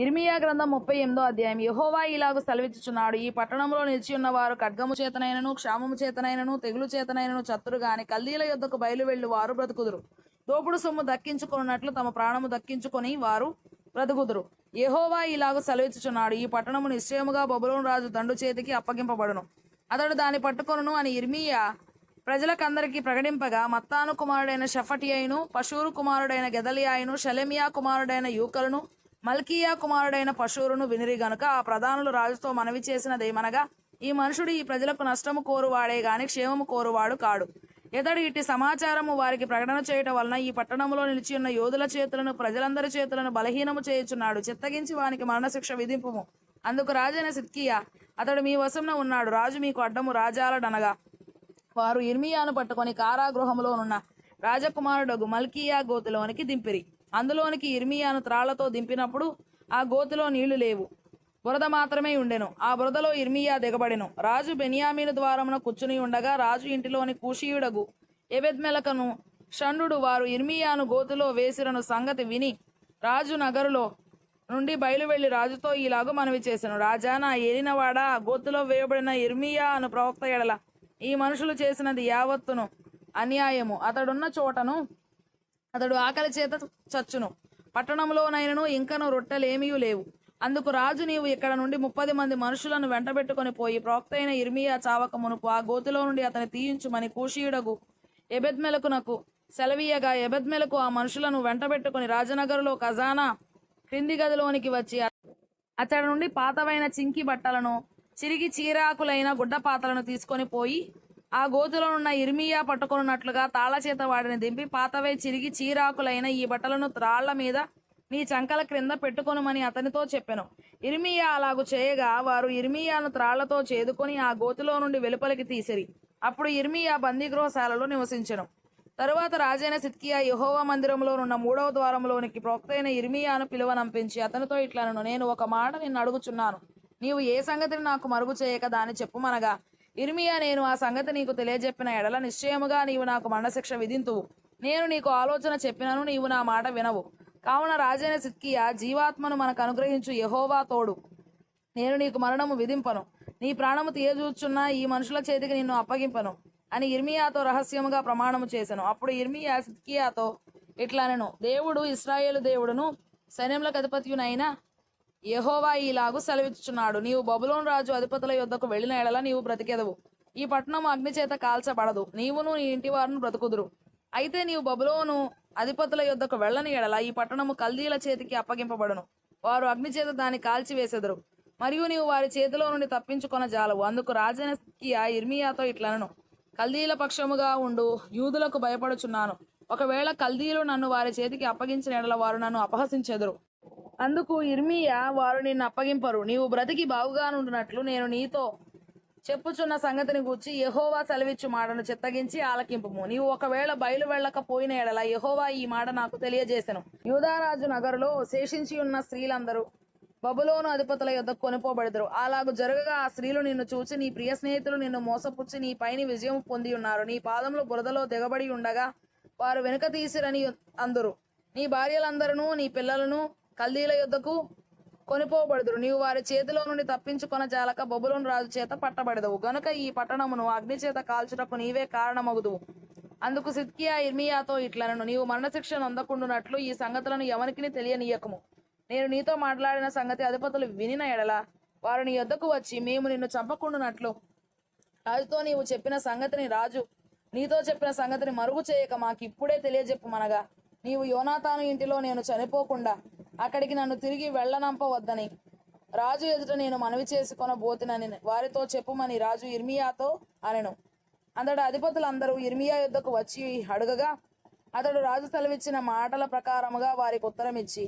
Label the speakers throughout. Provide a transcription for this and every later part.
Speaker 1: ఇర్మియా గ్రంథం 38 అధ్యాయం. యెహోవా ఇలాగు సెలవిచ్చుచున్నాడు, ఈ పట్టణంలో నిలిచి ఉన్నవారు ఖడ్గము చేతనైనను, క్షామము చేతనైనను, తెగులు చేతనైనను చత్తురు గాని కల్దీల యొద్దకు బయలు వెళ్ళు వారు బ్రతుకుదురు. దోపుడు సొమ్ము దక్కించుకున్నట్లు తమ ప్రాణము దక్కించుకొని వారు బ్రతుకుదురు. యెహోవా ఇలాగు సెలవిచ్చుచున్నాడు, ఈ పట్టణము నిశ్చయముగా బబులోను రాజు దండు చేతికి అప్పగింపబడును, అతడు దాన్ని పట్టుకొనును అని ఇర్మియా ప్రజలకందరికీ ప్రకటింపగా, మత్తాను కుమారుడైన షఫటియైను, పషూరు కుమారుడైన గెదలియాయును, షలెమియా కుమారుడైన యూకలను, మల్కీయా కుమారుడైన పషూరును వినిరి గనుక ఆ ప్రధానులు రాజుతో మనవి చేసినదేమనగా, ఈ మనుషుడు ఈ ప్రజలకు నష్టము కోరువాడే గాని క్షేమము కోరువాడు కాడు. ఇతడు ఇట్టి సమాచారము వారికి ప్రకటన చేయటం వలన ఈ పట్టణంలో నిలిచి ఉన్న యోధుల చేతులను ప్రజలందరి చేతులను బలహీనము చేయుచున్నాడు. చిత్తగించి వానికి మరణశిక్ష విధింపుము. అందుకు రాజైన సిద్కియా, అతడు మీ వశంలో ఉన్నాడు, రాజు మీకు అడ్డము రాజాలడనగా, వారు ఇర్మియాను పట్టుకొని కారాగృహములోనున్న రాజకుమారుడగు మల్కీయా గోతిలోనికి దింపిరి. అందులోనికి ఇర్మియాను త్రాళ్లతో దింపినప్పుడు ఆ గోతిలో నీళ్లు లేవు, బురద మాత్రమే ఉండెను. ఆ బురదలో ఇర్మియా దిగబడెను. రాజు బెన్యామీను ద్వారమున కూర్చుని ఉండగా రాజు ఇంటిలోని కూషీయుడగు ఎబెద్మెలకను షండు వారు ఇర్మియాను గోతిలో వేసిరను సంగతి విని రాజు నగరులో నుండి బయలువెళ్లి రాజుతో ఇలాగు మనవి చేసెను, రాజా, నా ఏలినవాడా, ఆ గోతిలో వేయబడిన ఇర్మియా అను ప్రవక్త ఎడల ఈ మనుషులు చేసినది యావత్తును అన్యాయము. అతడున్న చోటను అతడు ఆకలి చేత చచ్చును. పట్టణంలోనైనను ఇంకను రొట్టెలేమీ లేవు. అందుకు రాజు, నీవు ఇక్కడ నుండి 30 మంది మనుషులను వెంటబెట్టుకొని పోయి ప్రవక్త అయిన ఇర్మియా చావక మునుపు ఆ గోతిలో నుండి అతని తీయించుమని కూషీయుడగు ఎబెద్మెలకునకు సెలవీయగా, ఎబెద్మెలకు ఆ మనుషులను వెంటబెట్టుకుని రాజనగరులో ఖజానా క్రింది గదిలోనికి వచ్చి అతడి నుండి పాతవైన చింకి బట్టలను, చిరిగి చీరాకులైన గుడ్డపాతలను తీసుకొని పోయి ఆ గోతిలోనున్న ఇర్మియా పట్టుకొనున్నట్లుగా తాళ్లచేత వాడిని దింపి, పాతవై చిరిగి చీరాకులైన ఈ బట్టలను త్రాళ్ల మీద నీ చంకల క్రింద పెట్టుకొనుమని అతనితో చెప్పెను. ఇర్మియా అలాగు చేయగా వారు ఇర్మియాను త్రాళ్లతో చేదుకొని ఆ గోతిలో నుండి వెలుపలికి తీసిరి. అప్పుడు ఇర్మియా బందీగృహశాలలో నివసించెను. తరువాత రాజైన సిద్కియా యెహోవా మందిరంలో ఉన్న 3వ ద్వారంలోనికి ప్రవక్త అయిన ఇర్మియాను పిలువనంపించి అతనితో ఇట్లనెను, నేను ఒక మాట నిన్ను అడుగుచున్నాను, నీవు ఏ సంగతిని నాకు మరుగు చేయక దాన్ని చెప్పుమనగా, ఇర్మియా, నేను ఆ సంగతి నీకు తెలియజెప్పిన ఎడల నిశ్చయముగా నీవు నాకు మరణశిక్ష విధింతువు. నేను నీకు ఆలోచన చెప్పినను నీవు నా మాట వినవు. కావున రాజైన సిద్కియా, జీవాత్మను మనకు అనుగ్రహించు యెహోవా తోడు, నేను నీకు మరణము విధింపను, నీ ప్రాణము తీయజూచున్న ఈ మనుషుల చేతికి నిన్ను అప్పగింపను అని ఇర్మియాతో రహస్యముగా ప్రమాణము చేసెను. అప్పుడు ఇర్మియా సిద్కియాతో ఇట్లనెను, దేవుడు, ఇశ్రాయేలు దేవుడును సైన్యములకు అధిపతియునైన యెహోవా ఇలాగు సెలవిచ్చుచున్నాడు, నీవు బబులోను రాజు అధిపతుల యొద్దకు వెళ్ళిన ఎడల నీవు బ్రతికెదవు. ఈ పట్టణము అగ్నిచేత కాల్చబడదు, నీవును నీ ఇంటి వారును బ్రతుకుదురు. అయితే నీవు బబులోను అధిపతుల యొద్దకు వెళ్ళని ఎడల ఈ పట్టణము కల్దీల చేతికి అప్పగింపబడును, వారు అగ్నిచేత దాన్ని కాల్చివేసెదరు, మరియు నీవు వారి చేతిలో నుండి తప్పించుకొన జాలవు. అందుకు రాజైన సిద్కియా ఇర్మియాతో ఇట్లనెను, కల్దీల పక్షముగా ఉండు యూదులకు భయపడుచున్నాను. ఒకవేళ కల్దీలు నన్ను వారి చేతికి అప్పగించిన ఎడల వారు నన్ను అపహసించెదరు. అందుకు ఇర్మియా, వారు నిన్ను అప్పగింపరు, నీవు బ్రతికి బాగుగానుండునట్లు నేను నీతో చెప్పుచున్న సంగతిని గూర్చి యెహోవా సెలవిచ్చు మాటను చిత్తగించి ఆలకింపుము. నీవు ఒకవేళ బయలు వెళ్ళకపోయిన ఎడల యెహోవా ఈ మాట నాకు తెలియజేసెను, యూదారాజు నగరులో శేషించి ఉన్న స్త్రీలందరూ బబులోను అధిపతుల యొద్దకు కొనిపోబడెదరు. అలాగు జరగగా ఆ స్త్రీలు నిన్ను చూచి, నీ ప్రియ స్నేహితులు నిన్ను మోసపుచ్చి నీ పైని విజయం పొంది ఉన్నారు, నీ పాదములు బురదలో దిగబడి ఉండగా వారు వెనుక తీసిరని అందురు. నీ భార్యలందరూ నీ పిల్లలను కల్దీల యొద్దకు కొనిపోబడుదురు. నీవు వారి చేతిలో నుండి తప్పించుకొన జాలక బబులోను రాజు చేత పట్టబడదవు. గనుక ఈ పట్టణమును అగ్ని చేత కాల్చుటకు నీవే కారణమగుదువు. అందుకు సిద్కియా ఇర్మియాతో ఇట్లనెను, నీవు మరణశిక్ష నొందకుండునట్లు ఈ సంగతులను ఎవరికిని తెలియనీయకము. నేను నీతో మాట్లాడిన సంగతి అధిపతులు వినిన ఎడల వారు నీ యొద్దకు వచ్చి, మేము నిన్ను చంపకుండునట్లు రాజుతో నీవు చెప్పిన సంగతిని, రాజు నీతో చెప్పిన సంగతిని మరుగు చేయక మాకు ఇప్పుడే తెలియజెప్పుమనగా, నీవు యోనాతాను ఇంటిలో నేను చనిపోకుండా అక్కడికి నన్ను తిరిగి వెళ్ళనంపవద్దని రాజు ఎదుట నేను మనవి చేసుకొనబోతునని వారితో చెప్పుమని రాజు ఇర్మియాతో అనెను. అంతటా అధిపతులందరూ ఇర్మియా యొద్దకు వచ్చి అడుగగా, అతడు రాజు సెలవిచ్చిన మాటల ప్రకారముగా వారికి ఉత్తరమిచ్చి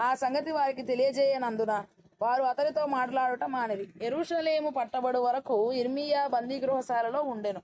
Speaker 1: ఆ సంగతి వారికి తెలియజేయనందున వారు అతనితో మాట్లాడుట మానిరి. యెరూషలేము పట్టబడు వరకు ఇర్మియా బందీగృహశాలలో ఉండెను.